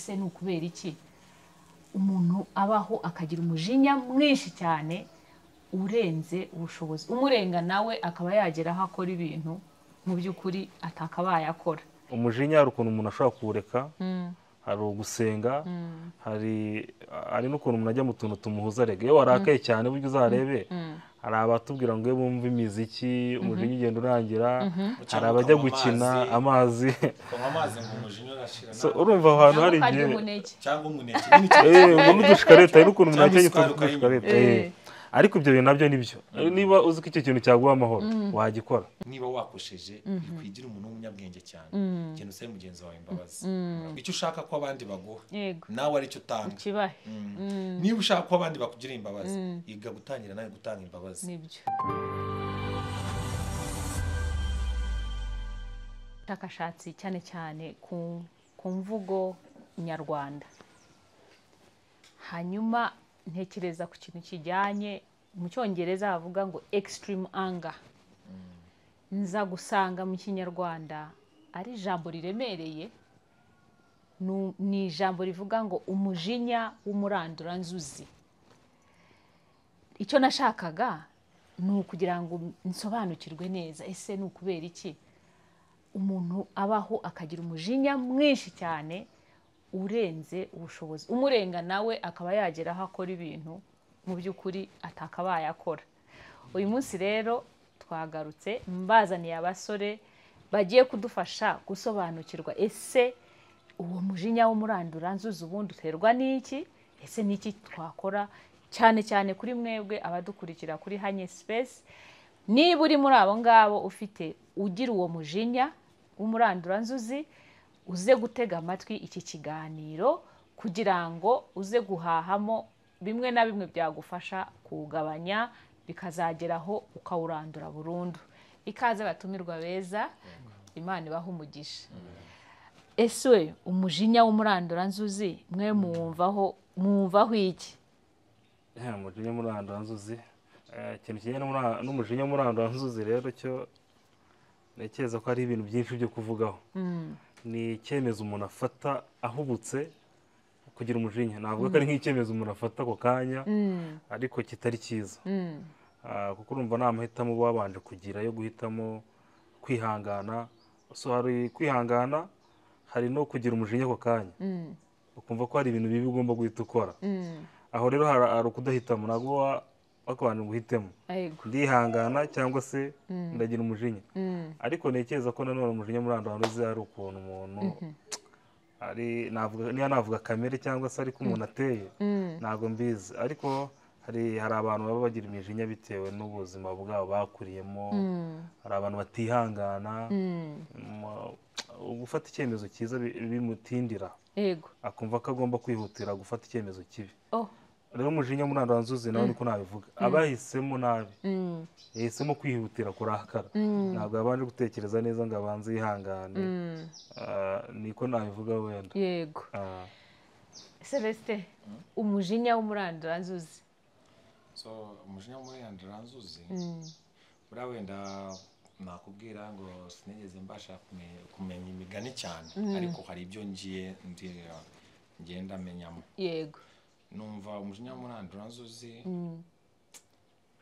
se n'ukubera iki umuntu abaho akagira umujinya mwinshi cyane urenze ubushobozi umurenga nawe akaba yagera aho akora ibintu mu by'ukuri atakabaye akora. Umujinya hari ukuntu umuntu ashobora kuwureka, hari ugusenga, hari n'ukuntu umuntu ajya mu tuntu tumuhuza rege. Iyo warakaye cyane buryo uzarebe hari abatubwira ngo iyo bumva imiziki umujinya ugenda urangira, hari abajya gukina amazi urumva ahantu hari igihe cyangwa umuneke n'udushikareta, hari n'ukuntu umuntu ajya yitwa udushikareta. Ariko ibyo bintu nabyo nibyo, niba uzi ko icyo kintu cyaguha amahoro wagikora. Niba wakosheje kwigira umuntu w'umunyabwenge cyane ikintu usabe mugenzi wawe imbabazi. Icyo ushaka ko abandi baguha nawe ari cyo utanga. Niba ushaka ko abandi bakugira imbabazi iga gutangira nawe gutanga imbabazi. Nibyo. Ubushakashatsi cyane cyane ku mvugo nyarwanda, hanyuma ntekereza ku kintu kijyanye mu cyongereza bavuga ngo extreme anger. Nza gusanga mu kinyarwanda ari ijambo riremereye, ni ijambo rivuga ngo umujinya w'umuranduranzuzi. Icyo nashakaga ni ukugira ngo nsobanukirwe neza, ese ni ukubera iki umuntu abaho akagira umujinya mwinshi cyane urenze ubushobozi umurenga nawe akaba yagera aho akora ibintu mu by'ukuri atakabaye akora. Uyu munsi rero twagarutse mbazaniye abasore bagiye kudufasha gusobanukirwa ese uwo mujinya w'umuranduranzuzi ubundi uterwa n'iki, ese n'iki twakora, cyane cyane kuri mwebwe abadukurikira kuri Hanye Space. Niba uri muri abo ngabo ufite ugira uwo mujinya w'umuranduranzuzi, uze gutega amatwi iki kiganiro kugira ngo uze guhahamo bimwe na bimwe byagufasha kugabanya bikazageraho ukawurandura burundu. Ikaze batumirwa beza, Imana ibaha umugisha. Ese umujinya w'umuranduranzuzi mwe mwumvaho iki? Umujinya w'umuranduranzuzi, ikintu kijyanye n'umujinya w'umuranduranzuzi rero cyo ntekereza ko hari ibintu byinshi byo kuvugaho. Ni icyemezo umuntu afata ahubutse kugira umujinya. Navuga ko ari nk'icyemezo umuntu afata ako kanya ariko kitari cyiza, kuko urumva nta mahitamo uba wabanje kugira yo guhitamo kwihangana. So hari kwihangana, hari no kugira umujinya ako kanya ukumva ko hari ibintu bibi ugomba guhita ukora. Aho rero hari ukudahitamo, ntabwo wakabanje guhitemo ndihangana cyangwa se ndagira umujinya. Ariko ntekereza ko nanone umujinya muranduranzuzi ari ukuntu umuntu niba navuga kamere cyangwa se ariko umuntu ateye ntabwo mbizi, ariko hari abantu baba bagira imijinya bitewe n'ubuzima bwabo bakuriyemo. Hari abantu batihangana, gufata icyemezo cyiza bimutindira akumva ko agomba kwihutira gufata icyemezo kibi. Rero umujinya w'umuranduranzuzi nawe niko nabivuga, abahisemo nabi, yahisemo kwihutira kurakara, ntabwo yabanje gutekereza neza ngo abanze yihangane. Niko nabivuga wenda. Yego. Celestin, umujinya w'umuranduranzuzi. Umujinya w'umuranduranzuzi buriya wenda nakubwira ngo sinigeze mbasha kumenya imigani cyane, ariko hari ibyo ngenda menyamo. Yego. Numva umujinya w'umuranduranzuzi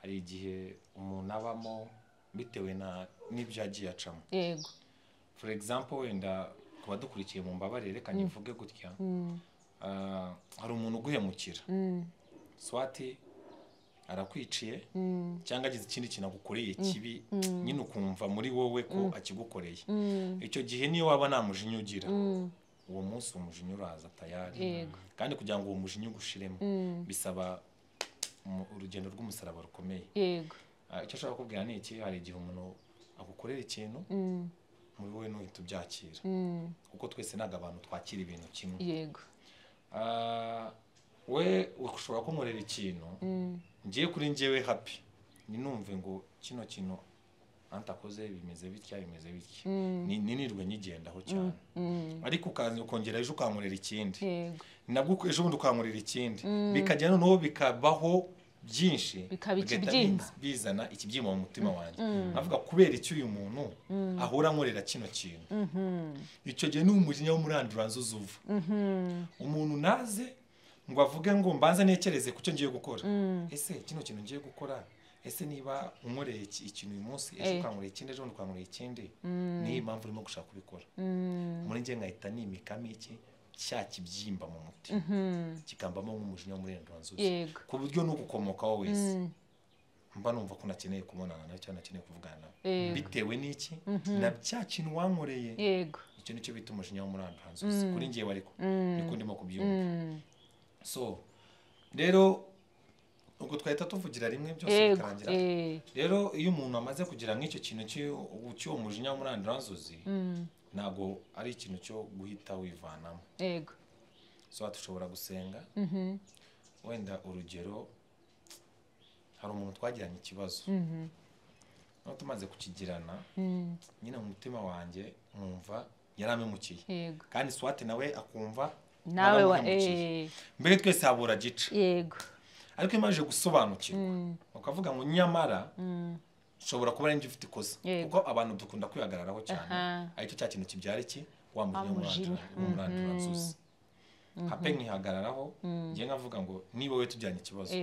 hari igihe umuntu abamo bitewe n'ibyo yagiye acamo. Yego. For example wenda kuba dukurikiye mu mbabarire reka nyivuge gutya, hari umuntu uguhemukira, swati arakwiciye cyangwa agize ikindi kintu agukoreye kibi, nyine ukumva muri wowe ko akigukoreye. Icyo gihe niyo waba nta mujinya ugira, uwo munsi umujinya uraza tayari. Kandi kugira ngo uwo mujinya ugushiremo bisaba urugendo rw'umusaraba rukomeye. Icyo ashaka kubwira ni iki, hari igihe umuntu agukorera ikintu muri wowe ntuhita ubyakira, kuko twese ntabwo abantu twakira ibintu kimwe. We ushobora kunkorera ikintu ngiye kuri njyewe happy, ninumve ngo kino kintu antakoze bimeze bitya ninirwe nyigendaho cyane. Ariko ukongera ejo ukankorera ikindi, nabwo ejo bundi ukankorera ikindi, bikajya noneho bikabaho byinshi Bikaba bigahita ikibyimba. bizana ikibyimba mu mutima wanjye nkavuga kubera icyo uyu muntu ahora ankorera kino kintu icyo gihe ni umujinya w'umuranduranzuzi uva umuntu naze ngo avuge ngo mbanza nekereze ku cyo ngiye gukora ese kino kintu ngiye gukora ese niba unkoreye ikintu uyu munsi ejo ukankoreye ikindi ejo ukankoreye ikindi niyo impamvu urimo gushaka kubikora muri njye nkahita nimikamo iki cya kibyimba mu mutima kikambamo nk'umujinya w'umuranduranzuzi ku buryo no gukomokaho wese mba numva ko nakeneye kubonana nawe cyangwa nakeneye kuvugana nawe bitewe n'iki na cya kintu wankoreye icyo nicyo bita umujinya w'umuranduranzuzi kuri njyewe ariko niko ndimo kubyumva so rero ubwo twahita tuvugira rimwe byose bikarangira rero iyo umuntu amaze kugira nk'icyo kintu cy'uwo mujinya w'umuranduranzuzi ntabwo ari ikintu cyo guhita wivanamo so dushobora gusenga wenda urugero hari umuntu twagiranye ikibazo no tumaze kukigirana nyine mu mutima wanjye nkumva yaramemukiye kandi swate nawe akumva nawe mbere twese habura gica ariko imaje gusobanukirwa ukavuga ngo nyamara ushobora kuba ari ufite ikosa kuko abantu dukunda kwihagararaho cyane aricyo cya kintu kibyara iki wa mujinya w'umuranduranzuzi hape nkihagararaho ngiye nkavuga ngo niba wowe tujyanye ikibazo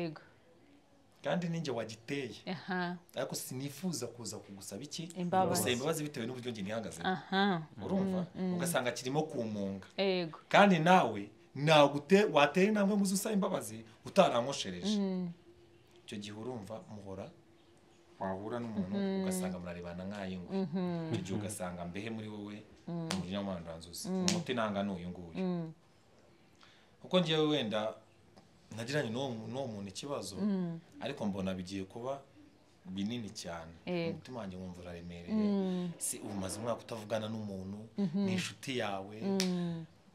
kandi ninjye wagiteye ariko sinifuza kuza kugusaba iki gusaba imbabazi bitewe n'uburyo njye nihagaze urumva ugasanga kirimo kumunga kandi nawe watera intambwe ngo uzusaba imbabazi utaramoshereje icyo gihe urumva muhora wahura n'umuntu ugasanga murarebana nk'ay'ingwe icyo gihe ugasanga mbehe muri wowe umujinya w'umuranduranzuzi umuti nanga n'uyu nguyu kuko ngewe wenda nagiranye n'uwo muntu ikibazo ariko mbona bigiye kuba binini cyane umutima wanjye wumva uraremereye si umaze umwaka utavugana n'umuntu ni inshuti yawe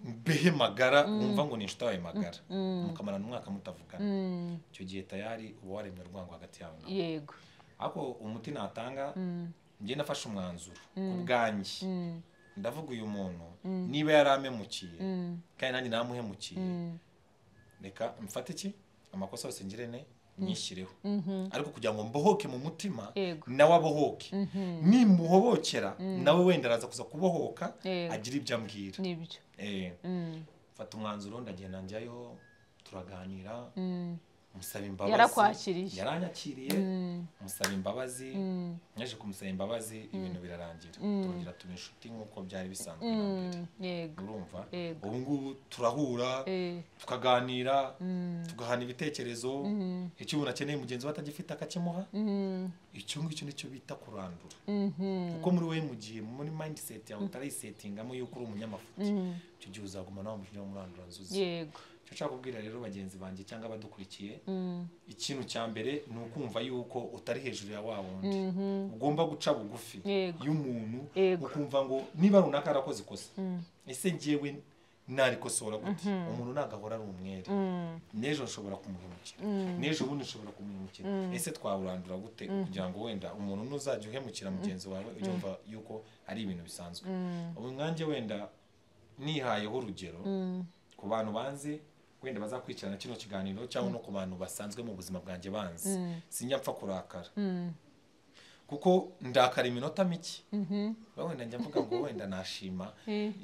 mbehe magara wumva ngo ni inshuti yawe magara mukamarana umwaka mutavugana icyo gihe tayari uba waremye urwango hagati yawe nawe ariko umuti natanga njye nafashe umwanzuro ku bwanjye ndavuga uyu muntu niba yaramemukiye kandi nanjye namuhemukiye reka mfate iki amakosa yose ngirene nyishyireho ariko kugira ngo mbohoke mu mutima nawe abohoke nimuhobokera nawe wenda araza kuza kubohoka agira ibyo ambwira mfata umwanzuro ndagenda njyayo turaganira musaba imbabazi yaranyakiriye musaba imbabazi nyaje kumusaba imbabazi ibintu birarangira turongera tuba inshuti nk'uko byari bisanzwe urumva ubu ngubu turahura tukaganira tugahana ibitekerezo icyo umuntu akeneye mugenzi we atagifite akakimuha icyo ngicyo nicyo bita kurandura kuko muri we mu gihe muri mindset yawe utarayisetingamo yuko uri umunyamafuti icyo gihe uzaguma nawe umujinya w'umuranduranzuzi icyo nshaka kubwira rero bagenzi banjye cyangwa abadukurikiye ikintu cya mbere ni ukumva yuko utari hejuru ya wa wundi ugomba guca bugufi y'umuntu ukumva ngo niba runaka arakoze ikosa ese ngewe narikosora gute umuntu nagahora ari umwere n'ejo nshobora kumuhemukira n'ejo bundi nshobora kumuhemukira ese twawurandura gute kugira ngo wenda umuntu nuzajya uhemukira mugenzi wawe ubyumva yuko ari ibintu bisanzwe ubu nkanjye wenda nihayeho urugero ku bantu banze wenda bazakurikirana kino kiganiro cyangwa no ku bantu basanzwe mu buzima bwanjye banzi sinjya mpfa kurakara kuko ndakara iminota mike wenda njya mvuga ngo wenda nashima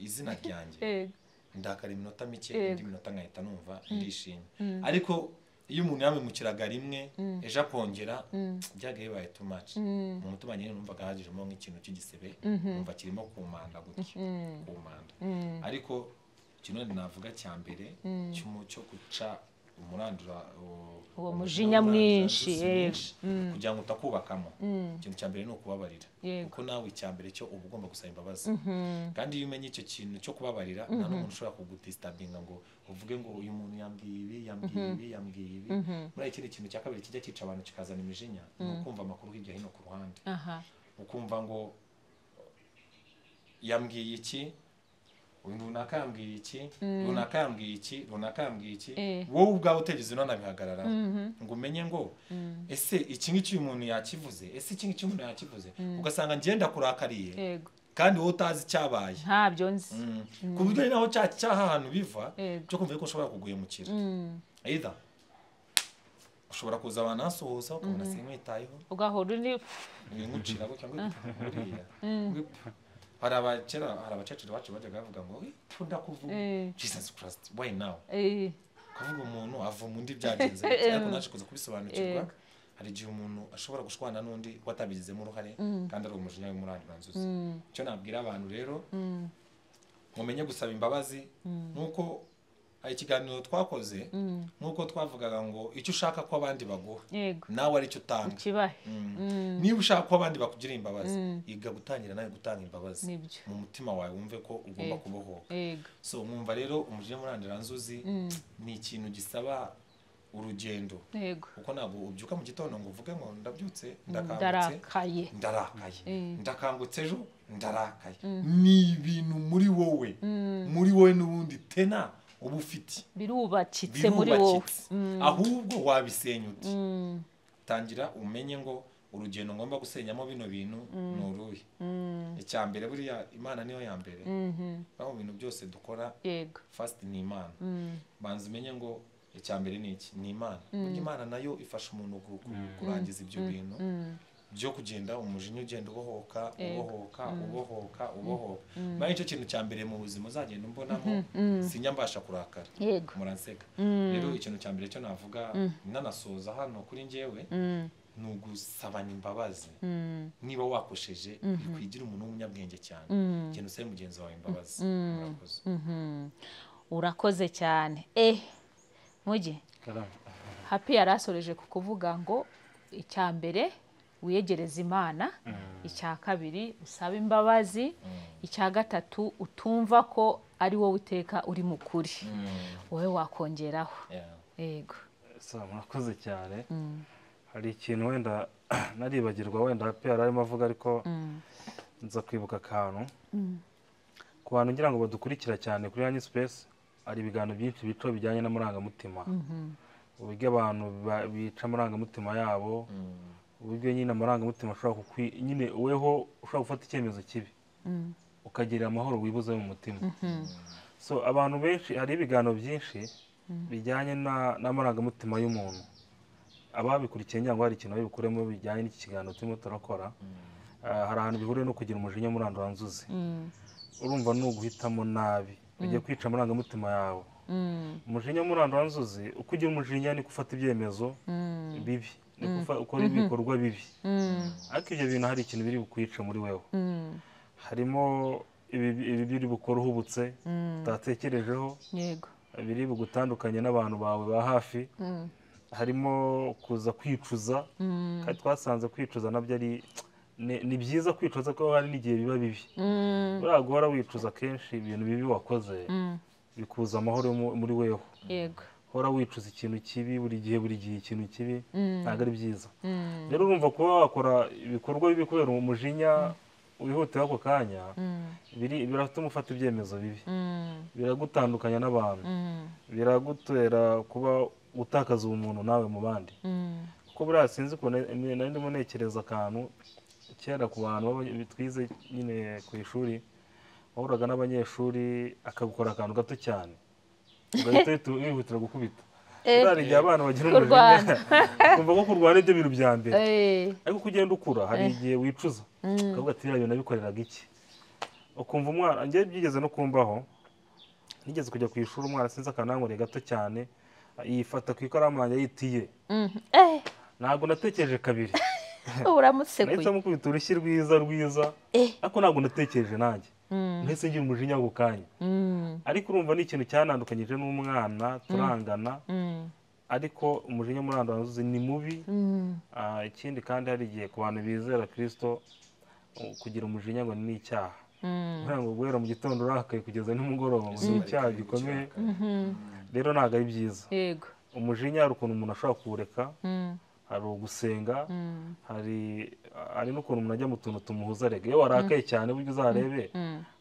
izina ryanjye ndakara iminota mike indi minota nkahita numva ndishimye ariko iyo umuntu yamemukiraga rimwe ejo akongera byagaye bibaye too much mu mutima nyine numvaga hagijemo nk'ikintu cy'igisebe numva kirimo kumanda gutya kumanda ariko kino navuga cya mbere cy'umucyo guca umurandura uwo mujinya mwinshi kugira ngo utakubakamo ikintu cya mbere ni ukubabarira kuko nawe icya mbere cyo uba ugomba gusaba imbabazi kandi iyo umenye icyo kintu cyo kubabarira nta n'umuntu ushobora kugudistabinga ngo uvuge ngo uyu muntu yambwiye ibi muri ikindi kintu cya kabiri kijya cyica abantu kikazana imijinya ni ukumva amakuru hirya hino ku ruhande ukumva ngo yambwiye iki runaka yambwiye iki runaka yambwiye iki runaka yambwiye iki wowe ubwawe utegeze unanabihagararaho ngo umenye ngo ese iki ngiki uyu muntu yakivuze ese iki ngiki umuntu yakivuze ugasanga ngenda kurakariye kandi wowe utazi icyabaye ntabyo nzi ku buryo naho cyaha ahantu biva cyo kumva ko ushobora kuguhemukira either ushobora kuza wanasuhuza ukabona simwitayeho ugahora uri nkucira gutya ngo buriya hari abakecuru bacu bajyaga bavuga ngo ndakuvuga Jesus Christ why now kuvuga umuntu avuma undi byagenze ariko naje kuza kubisobanukirwa hari igihe umuntu ashobora gushwana n'undi watabigizemo uruhare kandi ari umujinya w'umuranduranzuzi icyo nabwira abantu rero mumenye gusaba imbabazi nuko ikiganiro twakoze nuko twavugaga ngo icyo ushaka ko abandi baguha nawe ari cyo utanga niba ushaka ko abandi bakugira imbabazi iga gutangira nawe gutanga imbabazi mu mutima wawe wumve ko ugomba kubohoka so mwumva rero umujinya w'umuranduranzuzi ni ikintu gisaba urugendo kuko ntabwo ubyuka mu gitondo ngo uvuge ngo ndabyutse ndakangutse ndakangutse ejo ndarakaye ni ibintu muri wowe n'ubundi tena uba ufite birubakitse muri wowe ahubwo wabisenya uti tangira umenye ngo urugendo ngomba gusenyamo bino bintu ni uruhe icya mbere buriya Imana niyo ya mbere aho ibintu byose dukora first ni Imana banza umenye ngo icya mbere ni iki ni Imana Imana nayo ifasha umuntu kurangiza ibyo bintu byo kugenda umujinya ugenda ubohoka naho icyo kintu cya mbere mu buzima uzagenda umbonamo sinya mbasha kurakara muranseka rero ikintu cya mbere cyo navuga nanasoza hano kuri njyewe ni ugusabana imbabazi niba wakosheje bikwigira umuntu w'umunyabwenge cyane ikintu usaba mugenzi wawe imbabazi urakoze cyane Mugi Happy yarasoreje kukuvuga ngo icya mbere wiyegereza Imana icya kabiri usaba imbabazi icya gatatu utumva ko ari wowe uteka uri mukuri wowe wakongeraho yego murakoze cyane hari ikintu wenda naribagirwa wenda Happy yararimo avuga ariko nza kwibuka akantu ku bantu ngira ngo badukurikira cyane kuri Yanyu Space hari ibiganiro byinshi bico bijyanye n'amarangamutima uburyo abantu bica amarangamutima yabo uburyo nyine amarangamutima ashobora nyine weho ushobora gufata icyemezo kibi ukagira amahoro wibuze mu mutima so abantu benshi hari ibiganiro byinshi bijyanye n'amarangamutima y'umuntu ababikurikiye ngira ngo hari ikintu babikuremo bijyanye n'iki kiganiro turimo turakora hari ahantu bihuriye no kugira umujinya w'umuranduranzuzi urumva ni uguhitamo nabi ugiye kwica amarangamutima yawe umujinya w'umuranduranzuzi uko ugira umujinya ni gufata ibyemezo bibi ukora ibikorwa bibi ariko ibyo bintu hari ikintu biri bukwica muri wewe harimo ibi biri bukora uhubutse utatekerejeho biri bugutandukanye n'abantu bawe ba hafi harimo kuza kwicuza kandi twasanze kwicuza nabyo ari ni byiza kwicuza ko hari n'igihe biba bibi buriya guhora wicuza kenshi ibintu bibi wakoze bikuza amahoro muri weho hora wicuza ikintu kibi buri gihe ikintu kibi ntabwo ari byiza rero urumva kuba wakora ibikorwa bibi kubera umujinya wihutira ako kanya biratuma ufata ibyemezo bibi biragutandukanya n'abantu biragutera kuba utakaza ubumuntu nawe mu bandi kuko buriya sinzi ko nari ndimo ntekereza akantu kera ku bantu twize nyine ku ishuri wahuraga n'abanyeshuri akagukora akantu gato cyane ugahita wihutira gukubita buriya igihe abana bagira umujinya kumva ko kurwana ibyo bintu bya mbere ariko uko ugenda ukura hari igihe wicuza ukavuga ati biriya bintu nabikoreraga iki ukumva umwana njye byigeze no kumbaho nigeze kujya ku ishuri umwana sinzi akanankoreye gato cyane yifata ku ikaramu yanjye yitiye ntabwo natekereje kabiri uramusekuye nahise mukubita urushyi rwiza ariko ntabwo natekereje nanjye nahise ngira umujinya ako kanya ariko urumva ni ikintu cyanandukanyije n'umwana turangana ariko umujinya w'umuranduranzuzi ni mubi ikindi kandi hari igihe ku bantu bizera Kristo kugira umujinya ngo ni icyaha ngo guhera mu gitondo urakaye kugeza nimugoroba ni icyaha gikomeye rero ntabwo ari byiza umujinya hari ukuntu umuntu ashobora kuwureka hari ugusenga hari n'ukuntu umuntu ajya mu tuntu tumuhuza rega iyo warakaye cyane buryo uzarebe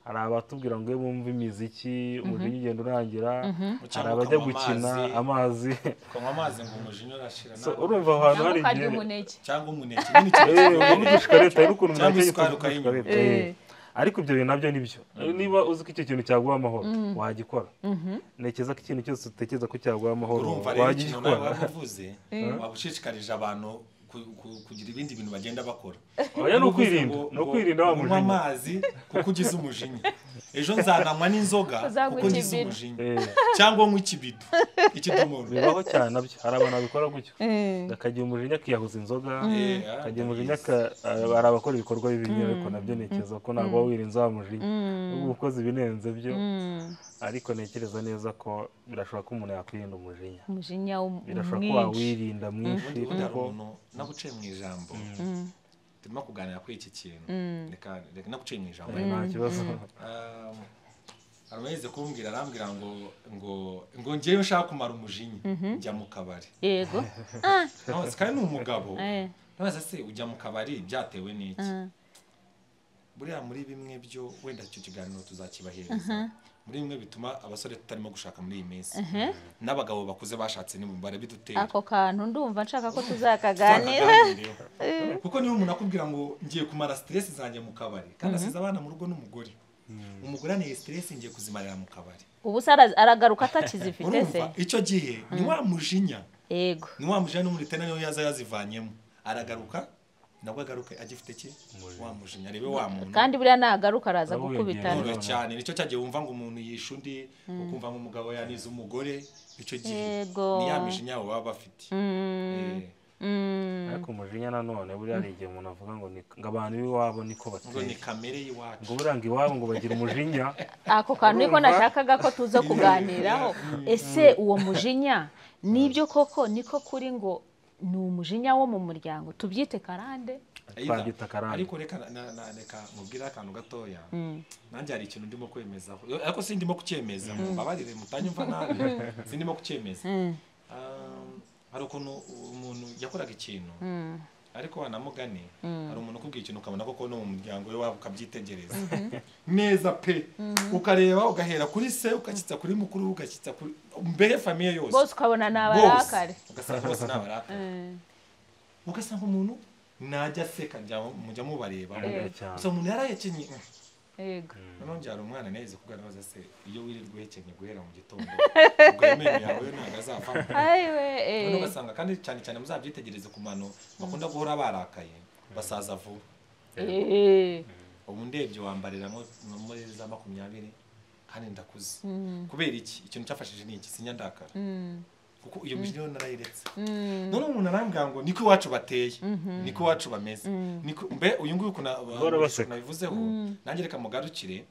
hari abatubwira ngo bumve imiziki umujinya ugenda urangira hari abajya gukina amazi ukanywa amazi ngo umujinya urashira urumva aho hantu hari igihe cyangwa umuneke n'udushikareta hari n'ukuntu umuntu ajya ukayinywa ariko ibyo bintu nabyo nibyo niba uzi ko icyo kintu cyaguha amahoro wagikora ntekereza ko ikintu cyose utekereza ko cyaguha amahoro urumva rero ikintu nawe wagikora wavuze waba ushishikarije abantu kugira ibindi bintu bagenda bakora oya no kwirinda wa kunywa mujinya amazi kuko ugize umujinya ejo nzananywa n'inzoga Uzanywa kuko ngize ikibido. umujinya cyangwa nywa ikibido ikidomoro bibaho cyane nabyo hari abantu babikora gutyo akagira umujinya akiyahuza inzoga akagira umujinya hari abakora ibikorwa bibi ariko nabyo ntekereza ko ntabwo waba wirinze wa mujinya uba ukoze ibinenze byo ariko ntekereza neza ko birashoboka ko umuntu yakwirinda umujinya umujinya birashoboka ko wawirinda mwinshi ubundi hari kuko umuntu naguciye mu ijambo turimo kuganira kuri iki kintu reka naguciye mu ijambo nta kibazo aramaze kumbwira arambwira ngo ngewe nshaka kumara umujinya njya mu kabari yego nawe kandi ni umugabo nabaza se ujya mu kabari byatewe n'iki buriya muri bimwe byo wenda icyo kiganiro tuzakibahereza muri bimwe bituma abasore tutarimo gushaka muri iyi minsi n'abagabo bakuze bashatse barabidutera ako kantu ndumva nshaka ko tuzakaganira kuko niba umuntu akubwira ngo ngiye kumara stress zanjye mu kabari kandi asize abana mu rugo n'umugore umugore aniye stress ngiye kuzimarira mu kabari ubu se aragaruka atakizifite se icyo gihe ni wa mujinya yego ni wa mujinya n'umuritana niyo yaza yazivanyemo aragaruka nabwo agaruka agifite ki wa mujinya rebe wa muntu kandi buriya nagaruka araza gukubitana cyane nicyo cyagiye wumva ngo umuntu yisha undi ukumva ngo umugabo yanize umugore icyo gihe Yego. ni ya mijinya baba bafite ariko umujinya nanone buriya hari igihe umuntu avuga ngo abantu b'iwabo niko ngo ni bateye kamere y'iwacu ngo buranga iwabo ngo bagira umujinya ako kantu niko nashakaga ko tuza kuganiraho ese uwo mujinya nibyo koko niko kuri ngo ni umujinya wo mu muryango tubyite karande twabyita karande ariko reka mubwire akantu gatoya nanjye hari ikintu ndimo kwemezaho ariko sindimo kucyemeza mbabarire mutanyumva nabi sindimo kucyemeza hari ukuntu umuntu yakoraga ikintu ariko wanamugane hari umuntu ukubwiye ikintu ukabona koko no mu muryango we waba ukabyitegereza neza pe ukareba ugahera kuri se ukakitsa kuri mukuru ukakitsa kuri mbere famiye yose bose ukabona nabarakare ugasanga bose nabarakare ugasanga umuntu najya aseka mujya mubareba gusa umuntu yarahekenye yego nongera umwana neza kugaragaza se iyo wirirwa uhekenye guhera mu gitondo ubwo yemenye yawe ntago azavamo ayiwe ugasanga kandi cyane cyane muzabyitegereze ku bantu bakunda guhora barakaye basaza vuba ubu ndebye wambarira muri za 20 kandi ndakuze kubera iki ikintu cyafashije ni iki sinyandakara kuko iyo mijyo narayiretse none umuntu arambwira ngo niko iwacu bateye niko iwacu bameze niko mbe uyu nguyu kuna nabivuzeho nanjye reka mugarukire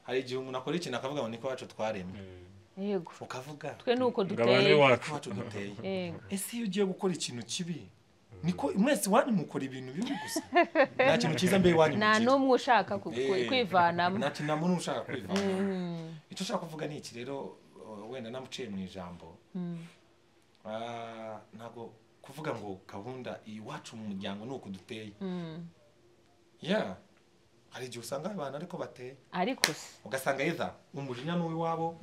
hari igihe umuntu akora ikintu akavuga ngo niko iwacu twaremye yego ukavuga twe nuko ngabane duteye iwacu duteye yego ese iyo ugiye gukora ikintu kibi niko mwese wanyu mukora ibintu bibi gusa nta kintu cyiza mbe wanyu nta n'umwe ushaka kwivanamo nta kintu namuntu ushaka kwivanamo icyo ushaka kuvuga ni iki rero wenda namuciye mu ijambo ntabwo kuvuga ngo gahunda iwacu mu muryango nuko duteye ya hari igihe usanga abantu ariko bateye ariko se ugasanga yeza umujinya n'uw'iwabo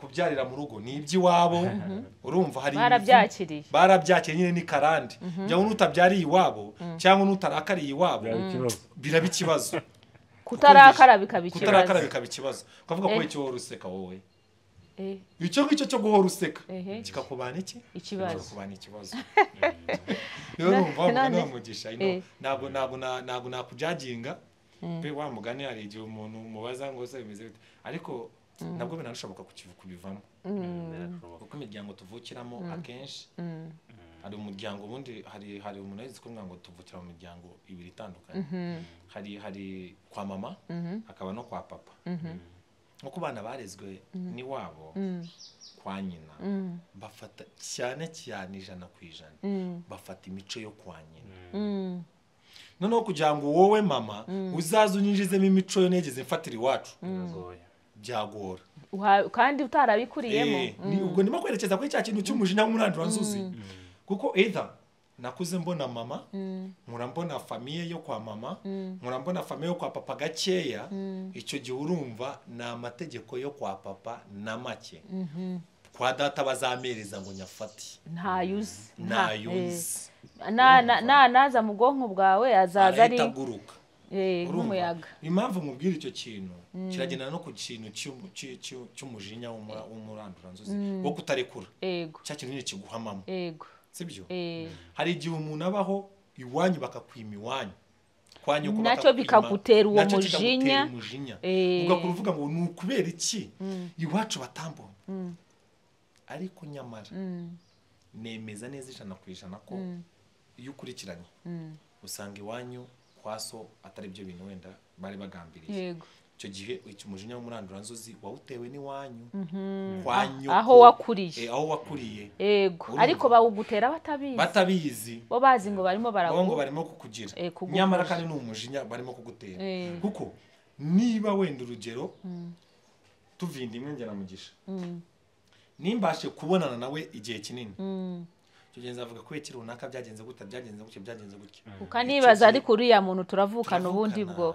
kubyarira mu rugo ni iby'iwabo urumva hari barabyakiriye nyine ni karande njyaho n'utabyariye iwabo cyangwa n'utarakariye iwabo biraba ikibazo kutarakara bikaba ikibazo ukavuga ko icyo wowe useka wowe icyo ngicyo cyo guhora useka kikakubana iki ikibazo rero numva ngo mugisha ntabwo nakujaginga pe wa mugani hari igihe umuntu mubaza ngo se bimeze bite ariko nabwo binarushoboka kubivamo kuko imiryango tuvukiramo akenshi hari umuryango ubundi hari umuntu yazi kumwe ngo tuvukira mu miryango ibiri itandukanye hari kwa mama hakaba no kwa papa nko bana barezwe ni wabo kwa nyina bafata cyane 100% bafata imico yo kwa nyina noneho kugira ngo wowe mama uzaze unyinjizemo imico yo negeze mfatira iwacu byagora kandi utarabikuriyemo ubwo ndimo kwerekeza kuri cya kintu cy'umujinya w'umurandura nzuzi kuko either nakuze mbona mama nkura mbona famiye yo kwa mama nkura mbona famiye yo kwa papa gakeya icyo gihe urumva ni amategeko yo kwa papa na make kwa data bazamereza ngo nyafati ntayuzi naza mu bwonko bwawe azaza ari nk'umuyaga. impamvu mubwira icyo kintu kiragendana no ku kintu cy'umujinya w'umuranduranzuzi wo kutarekura cya kintu nyine kiguhamamo sibyo hari igihe umuntu abaho iwanyu bakakwima iwanyu nacyo bikagutera uwo mujinya ugakora uvuga ngo ni ukubera iki iwacu batambonye ariko nyamara nemeza neza 100% ko iyo ukurikiranye usanga iwanyu kwaso atari byo bintu wenda bari bagambiriye icyo gihe umujinya w'umuranduranzuzi wawutewe n'iwanyu kwanyu aho wakuriye yego ariko bawugutera batabizi bo bazi ngo barimo barimo kukugira nyamara kandi ni umujinya barimo kugutera kuko niba wenda urugero tuvinda imwe ngera mugisha nimbashe kubonana nawe igihe kinini tugenza avuga ko iki runaka byagenze gutya ukanibaza ariko uriya muntu turavukana ubundi bwo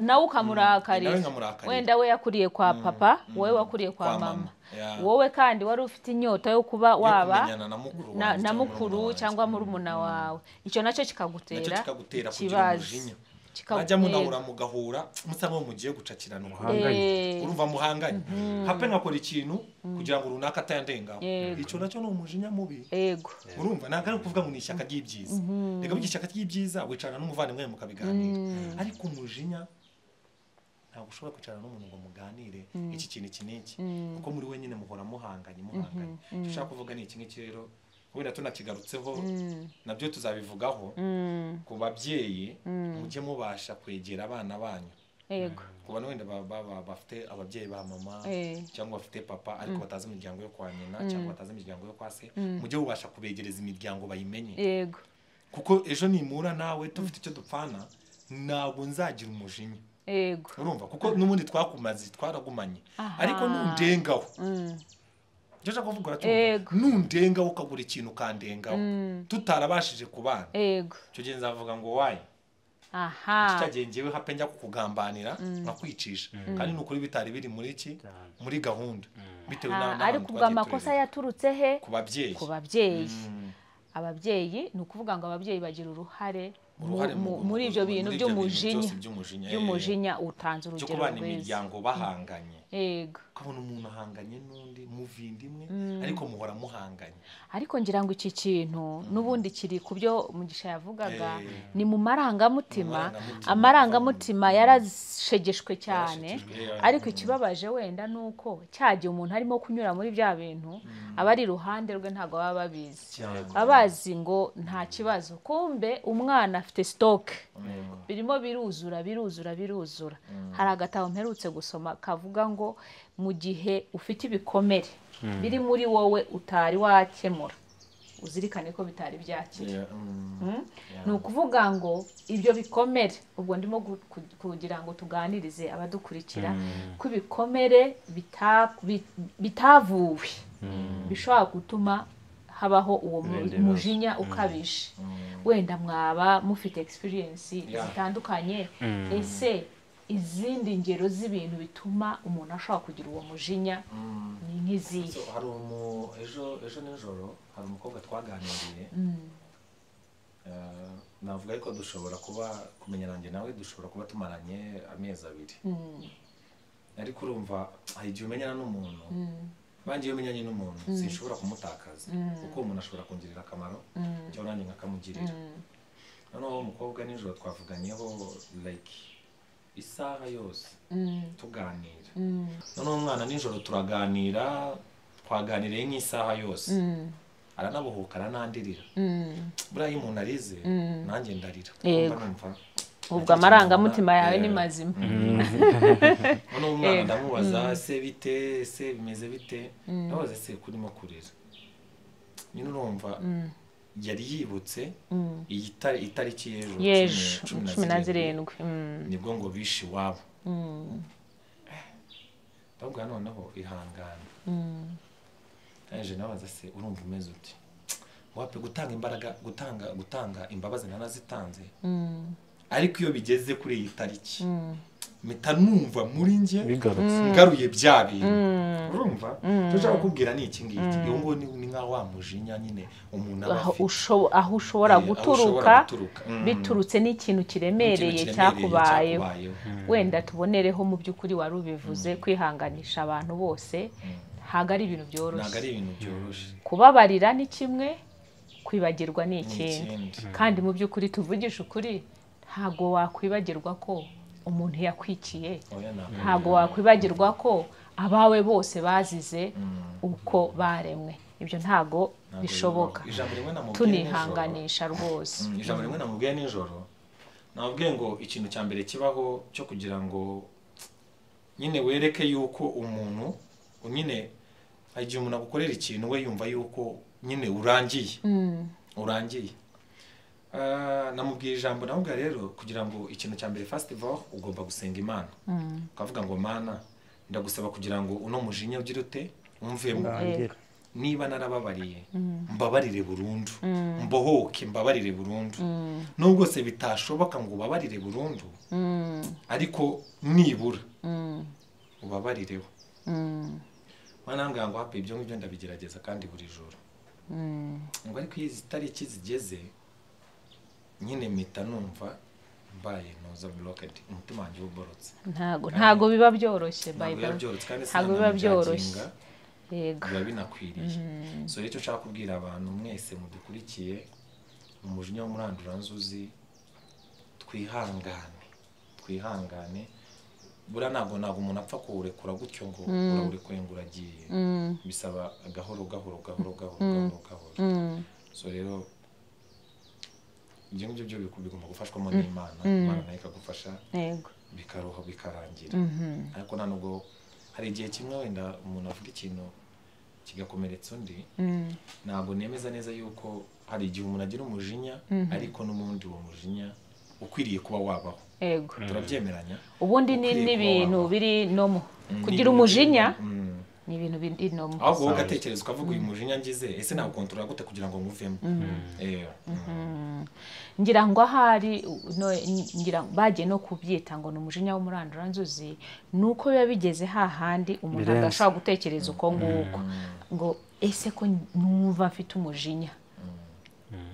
nawe ukamurakarira wenda we yakuriye kwa papa wowe wakuriye kwa mama wowe kandi wari ufite inyota yo kuba waba na mukuru cyangwa murumuna wawe icyo nacyo kikagutera ikibazo bajya munahura mugahura musa nko mugiye gucakirana urumva muhanganye hape nkakora ikintu kugira ngo runaka atayandengaho icyo nacyo no umujinya mubi urumva nagara kuvuga ngo ni ishyaka ry'ibyiza reka by'ishyaka ry'ibyiza wicarana n'umuvandimwe mukabiganira ariko umujinya ntabwo ushobora kwicarana n'umuntu ngo muganire iki kintu iki kuko muri we nyine muhora muhanganye ushaka kuvuga ni iki ngiki rero wenda tunakigarutseho nabyo tuzabivugaho ku babyeyi mujye mubasha kwegera abana banyu ku bantu wenda bafite ababyeyi ba mama cyangwa bafite papa ariko batazi imiryango yo kwa nyina cyangwa batazi imiryango yo kwa se mujye mubasha kubegereza imiryango bayimenye kuko ejo nimura nawe tufite icyo dupfana ntabwo nzagira umujinya urumva kuko n'ubundi twakumaze twaragumanye ariko nundengaho Joja kuvuga nundenga ukagura ikintu kandengaho tutarabashije kubana cyo gihe nzavuga ngo wayi cyagengewe hape njya kukugambanira nakwicisha kandi nukuri bitari biri muri iki muri gahunda bitewe n'abantu ariko ubwo amakosa yaturutse he ku babyeyi ababyeyi ni ukuvuga ngo ababyeyi bagira uruhare muri ibyo bintu by'umujinya utanze urugero rwiza cyo kubana imiryango bahanganye ukabona umuntu ahanganye n'undi muvindimwe ariko muhora muhanganye ariko ngira ngo iki kintu n'ubundi kiri ku byo Mugisha yavugaga ni mu amarangamutima yarashegeshwe cyane ariko ikibabaje wenda nuko cyagiye umuntu arimo kunyura muri bya bintu abari iruhande rwe ntago baba babizi abazi ngo nta kibazo kumbe umwana afite stock birimo biruzura hari agatabo mperutse gusoma kavuga ngo mu gihe ufite ibikomere biri muri wowe utari wakemura uzirikane ko bitari byakira ni ukuvuga ngo ibyo bikomere ubwo ndimo kugira ngo tuganirize abadukurikira ko ibikomere bitavuwe bishobora gutuma habaho uwo mujinya ukabije wenda mwaba mufite experience zitandukanye ese izindi ngero z'ibintu bituma umuntu ashobora kugira uwo mujinya ni nk'izihe hari ejo nijoro hari umukobwa twaganiriye navuga ariko dushobora kuba kumenya nanjye nawe dushobora kuba tumaranye amezi 2 ariko urumva hari igihe umenyana n'umuntu bangiye umenyanye n'umuntu sinshobora kumutakaza kuko umuntu ashobora kungirira akamaro cyangwa nanjye nkakamugirira noneho umukobwa nijoro twavuganyeho like isaha yose tuganira noneho umwana nijoro turaganira twaganiriye nk'isaha yose aranabuhuka aranandirira buriya iyo umuntu arize nanjye ndarira ubwo amarangamutima yawe ni mazima noneho umwana ndamubaza se bite se bimeze bite ndabaza se kurimo kurira nyine urumva yari yibutse iyi itariki y'ejo 17 nibwo ngo bishi wabo ndabwo noneho ihangana aje nabaza se urumva umeze uti wape gutanga imbaraga gutanga imbabazi nanazitanze ariko iyo bigeze kuri iyi tariki mpita numva muri njye bigarutse ngaruye bya bintu urumva tushaka kukubwira ni iki ngiki iyo ngo ni nka wa mujinya nyine umuntu aba afite aho ushobora guturuka biturutse n'ikintu kiremereye cyakubayeho wenda tubonereho mu by'ukuri wari ubivuze kwihanganisha abantu bose ntabwo ari ibintu byoroshye kubabarira ni kimwe kwibagirwa ni ikindi kandi mu by'ukuri tuvugisha ukuri ntabwo wakwibagirwa ko umuntu yakwikiye ntabwo wakwibagirwa ko abawe bose bazize uko baremwe ibyo ntabwo bishoboka tunihanganisha rwose ijambo rimwe namubwiye nijoro namubwiye ngo ikintu cya mbere kibaho cyo kugira ngo nyine wereke yuko umuntu nyine igihe umuntu agukorera ikintu we yumva yuko nyine urangiye namubwiye ijambo navuga rero kugira ngo ikintu cya mbere festival ugomba gusenga Imana ukavuga ngo Mana ndagusaba kugira ngo uno mujinya ugire ute umvemo niba narababariye mbabarire burundu mbohoke mbabarire burundu nubwo se bitashoboka ngo ubabarire burundu ariko nibura ubabarireho Mana ngo hape ibyo ngibyo ndabigerageza kandi buri joro ngo ariko izi tariki zigeze nyine mpita numva mbaye noza blocked umutima wanjye uborotse ntago biba byoroshye ntago biba byoroshye yego biba binakwiriye so rero nshaka kubwira abantu mwese mudukurikiye umujinya w'umuranduranzuzi twihangane bura ntabwo umuntu apfa kuwurekura gutyo ngo urawurekure ngo uragiye bisaba gahoro so rero ibyo ngibyo byo bigomba gufashwamo n'Imana Imana nayo ikagufasha bikaroha bikarangira ariko nta nubwo hari igihe kimwe wenda umuntu avuga ikintu kigakomeretsa undi ntabwo nemeza neza yuko hari igihe umuntu agira umujinya ariko n'umundi uwo mujinya ukwiriye kuba wabaho turabyemeranya ubundi n'ibintu biri nomo kugira umujinya ni ibintu biri nomo ahubwo ugatekereza ukavuga uyu mujinya ngize ese nawe kontrola gute kugira ngo nguvemo ngira ngo ahari bagiye no kubyita ngo ni umujinya w'umuranduranzuzi nuko biba bigeze hahandi umuntu adashobora gutekereza uko nguko ngo ese ko numva mfite umujinya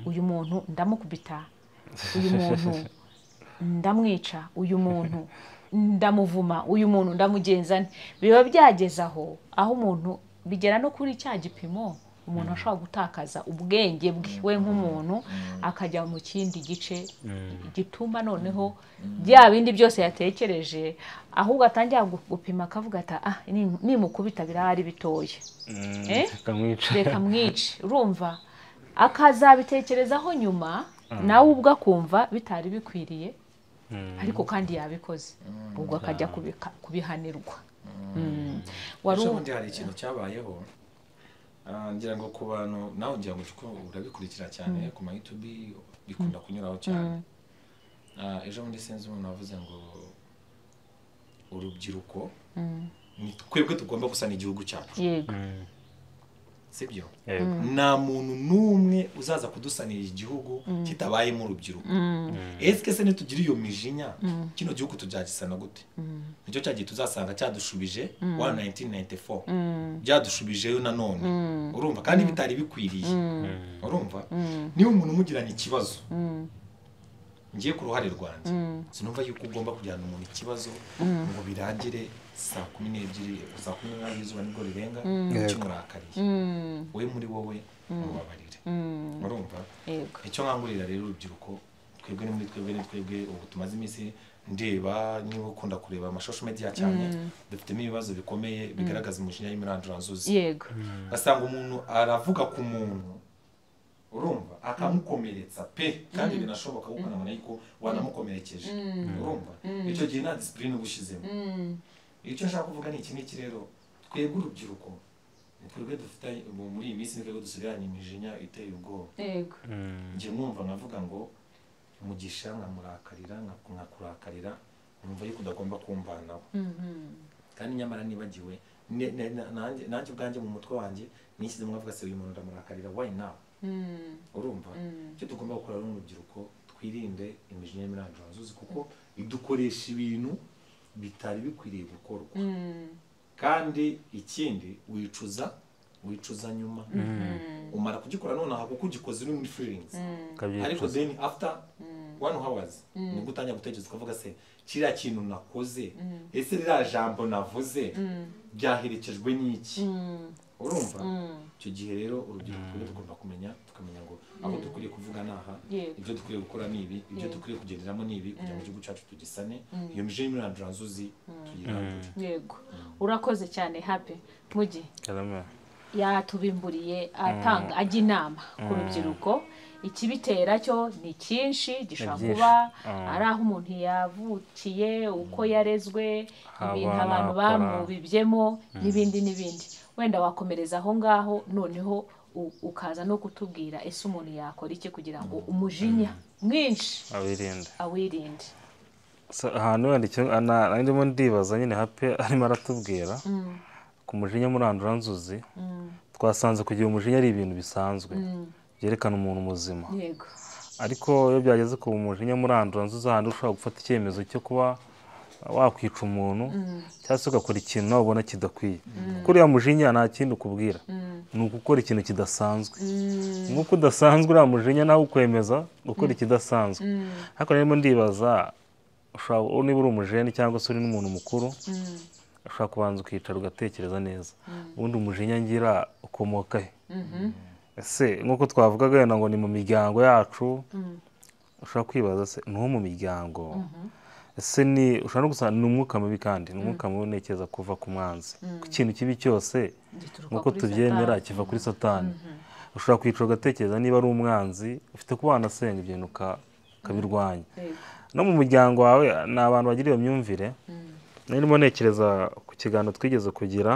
uyu muntu ndamukubita uyu muntu ndamwica uyu muntu ndamuvuma uyu muntu ndamugenza biba byageza aho umuntu bigera no kuri cya gipimo umuntu ashobora gutakaza ubwenge bwe nk'umuntu akajya mu kindi gice gituma noneho bya bindi byose yatekereje ahubwo atangira gupima akavuga ati nimukubita birahari bitoye reka mwice urumva akazabitekerezaho nyuma nawe ubwo akumva bitari bikwiriye ariko kandi yabikoze ubwo akajya kubihanirwa ubundi hari ikintu cyabayeho ngira ngo ku bantu nawe ngira ngo urabikurikira cyane ku ma YouTube bikunda kunyuraho cyane ejo bundi sinzi umuntu wavuze ngo urubyiruko ni twebwe tugomba gusana igihugu cyacu sibyo nta muntu n'umwe uzaza kudusanira igihugu kitabayemo urubyiruko ese se nitugira iyo mijinya kino gihugu tuzagisana gute nicyo cyagiye tuzasanga cyadushubije 1994 byadushubijeyo nanone urumva kandi bitari bikwiriye urumva niba umuntu umugirana ikibazo ngiye ku ruhare rwanjye sinumva yuko ugomba kujyana umuntu ikibazo ngo birangire saa 12 izuba nibwo rirenga kimurakariye we muri wowe mubabarire urumva icyo nkangurira rero urubyiruko twebwe ubu tumaze iminsi ndeba niba ukunda kureba amashosho media cyane dufitemo ibibazo bikomeye bigaragaza umujinya y'imiranduranzuzi basanga umuntu aravuga ku muntu urumva akamukomeretsa pe kandi binashoboka ukanabona yuko wanamukomerekeje urumva icyo gihe nta discipline ubushyizemo icyo nshaka kuvuga ni iki rero twebwe urubyiruko twebwe dufite muri iyi minsi nibwo dusigaranye imijinya iteye ubwoba njye mwumva nkavuga ngo umugisha nkamurakarira nkakurakarira numva yuko udagomba kumvanaho kandi nyamara nibagiwe nanjye ubwanjye mu mutwe wanjye nishyize mwavuga se uyu muntu ndamurakarira why now urumva icyo tugomba gukora n'urubyiruko twirinde imijinya y'imiranduranzuzi kuko idukoresha ibintu bitari bikwiriye gukorwa kandi ikindi wicuza nyuma umara kugikora nonaha kuko ugikoze uri muri feelings ariko then after 1 hours ni gutangira gutekereza ukavuga se kiriya kintu nakoze ese ririya jambo navuze byaherekejwe n'iki urumva icyo gihe rero urubyiruko tugomba tukamenya ngo aho dukwiriye kuvuga naha ibyo dukwiriye gukora nibi ibyo dukwiriye kugenderamo nibi kugira ngo igihugu cyacu tugisane iyo mije y'imiranduranzuzi tuyirandure. Yego urakoze cyane Happy Mugi yatubimburiye atanga ajya inama ku rubyiruko. Ikibitera cyo ni cyinshi gishobora kuba ari aho umuntu yavukiye uko yarezwe ibintu abantu bamubibyemo n'ibindi wenda wakomereza aho ngaho noneho ukaza no kutubwira ese umuntu yakora iki kugira ngo umujinya mwinshi awirinde. Ahantu wenda icyo ndimo ndibaza nyine Happy arimo aratubwira ku mujinya muranduranzuzi twasanze kugira umujinya ari ibintu bisanzwe byerekana umuntu muzima. Yego. Ariko iyo byageze ku mujinya muranduranzuzi ahandi ushobora gufata icyemezo cyo kuba wakwica umuntu cyangwa se ugakora ikintu nawe ubona kidakwiye kuko uriya mujinya nta kindi ukubwira ni ugukora ikintu kidasanzwe nk'uko udasanzwe uriya mujinya nawe ukwemeza gukora ikidasanzwe. ariko rero ndibaza niba uri umujeni cyangwa se uri n'umuntu mukuru ushobora kubanza ukicara ugatekereza neza ubundi umujinya ngira ukomoka he. ese nk'uko twavugaga wenda ngo ni mu miryango yacu ushobora kwibaza se ni uwo mu miryango ese ushobora no gusanga ni umwuka mubi kandi ni umwuka mubi unekeza kuva ku mwanzi ku kintu kibi cyose nk'uko tubyemera kiva kuri Satani. ushobora kwicara ugatekereza niba ari umwanzi ufite kuba wanasenga ibintu ukabirwanya. no mu muryango wawe ni abantu bagira iyo myumvire. narimo ntekereza ku kiganiro twigeze kugira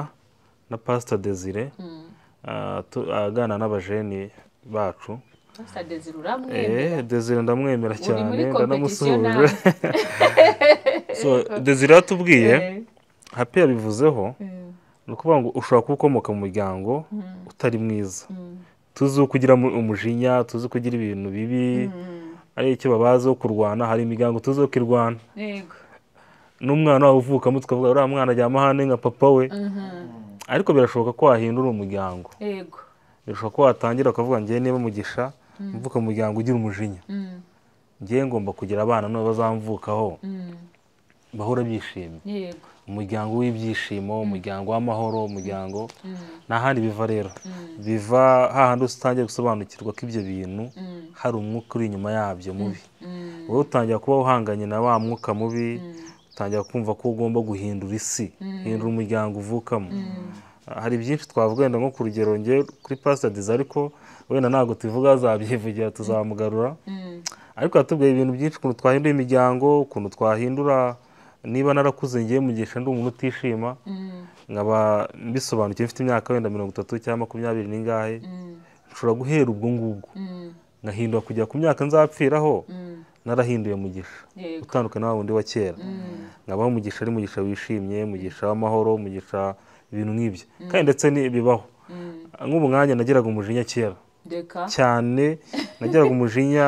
na Pastor Desire aganira n'abajeni bacu. Pastor Desire uramwemera? Desire ndamwemera cyane ndanamusuhuje. Desire yatubwiye Happy yabivuzeho ni ukuvuga ngo ushobora kuba ukomoka mu muryango utari mwiza tuzi kugira umujinya tuzi kugira ibintu bibi ari icyo babazo kurwana hari imiryango tuzi kirwana. Yego. N'umwana wawe uvukamo tukavuga uriya mwana ajya amahane nka papa we ariko birashoboka ko wahindura umuryango. Yego. Birashoboka ko watangira ukavuga ngiye niba mugisha mvuka mu muryango ugira umujinya ngiye ngomba kugira abana nabo bazamvukaho bahora bishimye. Yego. Umuryango w'ibyishimo umuryango w'amahoro umuryango nta handi biva rero biva hahandi utangiye gusobanukirwa ko ibyo bintu hari umwuka uri inyuma yabyo mubi. wowe utangira kuba uhanganye na wa mwuka mubi utangira kumva ko ugomba guhindura isi hindura umuryango uvukamo. hari byinshi twavuga wenda nko ku rugero nge kuri Pastor Desire ariko wenda ntabwo tuvuga azabyivugira tuzamugarura ariko yatubwiye ibintu byinshi ukuntu twahindura imiryango ukuntu twahindura niba narakuze ngiye mugisha ndi umuntu utishima nkaba mbisobanukiye mfite imyaka wenda 30 cyangwa 20 n'ingahe nshobora guhera ubwo ngubwo ngahindura kujya ku myaka nzapfiraho narahinduye mugisha utandukana na wundi wa kera nkabaho mugisha ari mugisha wishimye mugisha w'amahoro mugisha ibintu nk'ibyo kandi ndetse bibaho nk'ubu mwanya nagiraga umujinya kera cyane nagiraga umujinya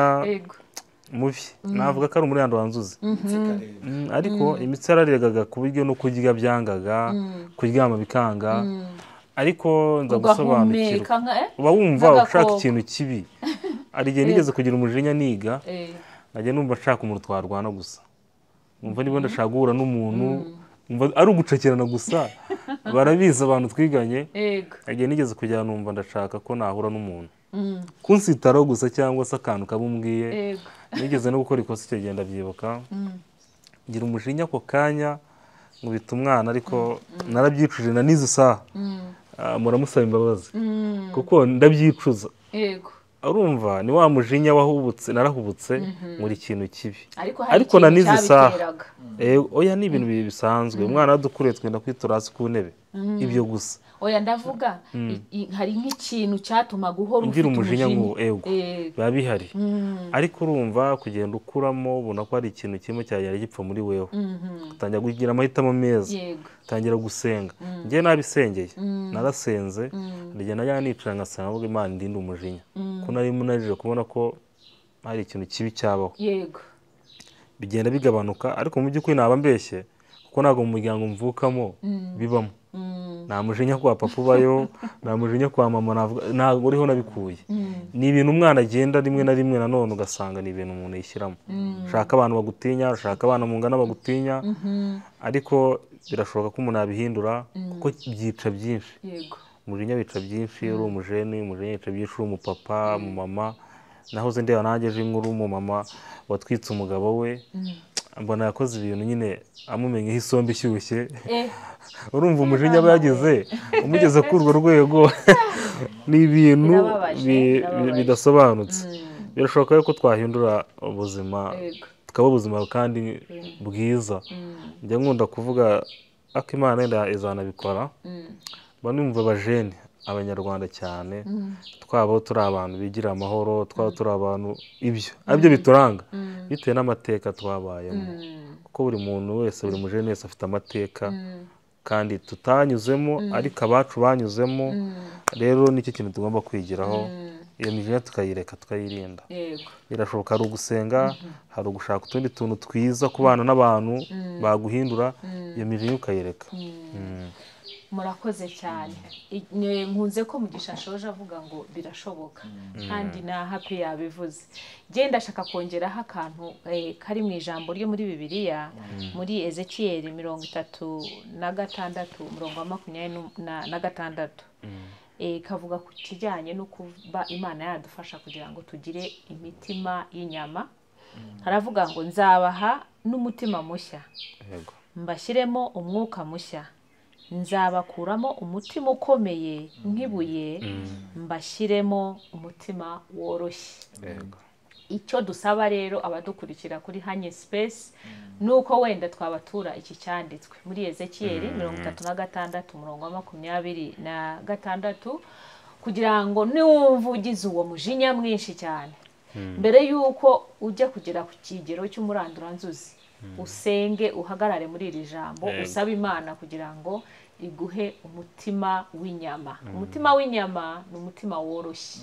mubi navuga ko ari umuranduranzuzi ariko imitsi yararegaga ku buryo no kurya byangaga kuryama bikanga ariko nza gusobanukirwa uba wumva ushaka ikintu kibi ari igihe nigeze kugira umujinya niga najya numva nshaka umuntu twarwana gusa numva niba ndashaka guhura n'umuntu ari ugucakirana gusa barabizi abantu twiganye igihe nigeze kujya numva ndashaka ko nahura n'umuntu kunsitaraho gusa cyangwa se akantu kabumbwiye nigeze no gukora ikosa icyo gihe ndabyibuka ngira umujinya ako kanya nkubita umwana ariko narabyicuje na n'izi saha muramusaba imbabazi kuko ndabyicuza. urumva ni wa mujinya wahubutse narahubutse muri kintu kibi ariko na n'izi saha oya ni ibintu bisanzwe umwana adukuriye twenda kwitura hasi ku ntebe ibyo gusa oya ndavuga hari nk'ikintu cyatuma guhora ufite umujinya biba bihari ariko urumva kugenda ukuramo ubona ko hari ikintu kimwe cyagera gipfa muri wewe utangira kugira amahitamo meza utangira gusenga njye nabisengeye narasenze ndagenda najya nicara ngasanga avuga Imana ndinde umujinya ko nari munajije kubona ko hari ikintu kibi cyabaho bigenda bigabanuka ariko mu by'ukuri naba mbeshye kuko kuko ntabwo mu muryango mvukamo bibamo. Nta mujinya kwa papa ubayo, nta mujinya kwa mama, ntabwo uriho nabikuye. Ni ibintu umwana agenda rimwe na rimwe nanone ugasanga ni ibintu umuntu yishyiramo. Ushaka abantu bagutinya, ushaka abana mungana bagutinya, ariko birashoboka ko umuntu yabihindura kuko byica byinshi. Umujinya bica byinshi, uri umujeni, umujinya yica byinshi, uri umupapa, umumama. Nahoze ndeba nanjye ejo inkuru umumama watwitse umugabo we, mbona yakoze ibintu nyine amumenyeho isombe ishyushye. Urumva umujinya aba yagize umugeze kuri urwo rwego. Ni ibintu bidasobanutse. Birashoboka ko twahindura ubuzima tukaba ubuzima kandi bwiza. Njya nkunda kuvuga ko Imana yenda izanabikora. Banumva abajene abanyarwanda cyane, twaba turi abantu bigira amahoro, twaba turi abantu ibyo aribyo bituranga bitewe n'amateka twabayemo, kuko buri muntu wese, buri mujene wese afite amateka kandi tutanyuzemo, ariko abacu banyuzemo. Rero nicyo kintu tugomba kwigiraho, iyo mijinya tukayireka, tukayirinda. Birashoboka hari ugusenga, hari ugushaka utundi tuntu twiza kubana n'abantu baguhindura, iyo mijinya ukayireka. Murakoze cyane. Nkunze ko Mugisha ashoje avuga ngo birashoboka, kandi na happy yabivuze. Genda ndashaka kongeraho akantu kari mu ijambo ryo muri Bibiliya, muri Ezekiyeli 36:26. Kavuga ku kijyanye no kuba Imana yadufasha kugira ngo tugire imitima y'inyama. Haravuga ngo nzabaha n'umutima mushya, mbashyiremo umwuka mushya, nzabakuramo umutima ukomeye nk'ibuye, mbashyiremo umutima woroshye. Icyo dusaba rero abadukurikira kuri Hanye Space nuko wenda twabatura iki cyanditswe muri Ezekiyeli 36:26, kugira ngo niwumva ugize uwo mujinya mwinshi cyane, mbere yuko ujya kugera ku kigero cy'umuranduranzuzi, usenge uhagarare muri iri jambo, usaba Imana kugira ngo iguhe umutima w'inyama. Umutima w'inyama ni umutima woroshye.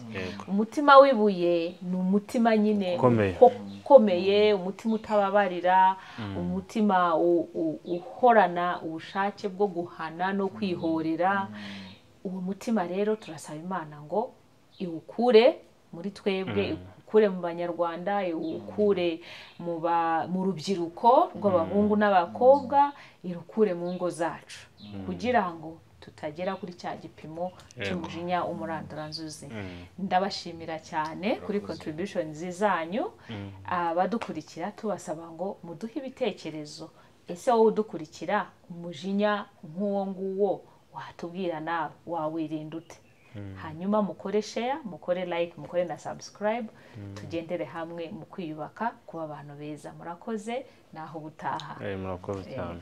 Umutima w'ibuye ni umutima nyine ukomeye, umutima utababarira, umutima uhorana ubushake bwo guhana no kwihorera. Uwo mutima rero turasaba Imana ngo iwukure muri twebwe, iwukure mu banyarwanda, iwukure mu rubyiruko rw'abahungu n'abakobwa, irukure mu ngo zacu, kugira ngo tutagera kuri cya gipimo cy'umujinya umuranduranzuzi. Ndabashimira cyane kuri contributions zanyu. Abadukurikira tubasaba ngo muduhe ibitekerezo. Ese wowe udukurikira, umujinya nk'uwo nguwo watubwira nawe wawirinda ute? Hanyuma mukore share, mukore like, mukore na subscribe, tugendere hamwe mu kwiyubaka kuba abantu beza. Murakoze, naho butaha. Murakoze cyane.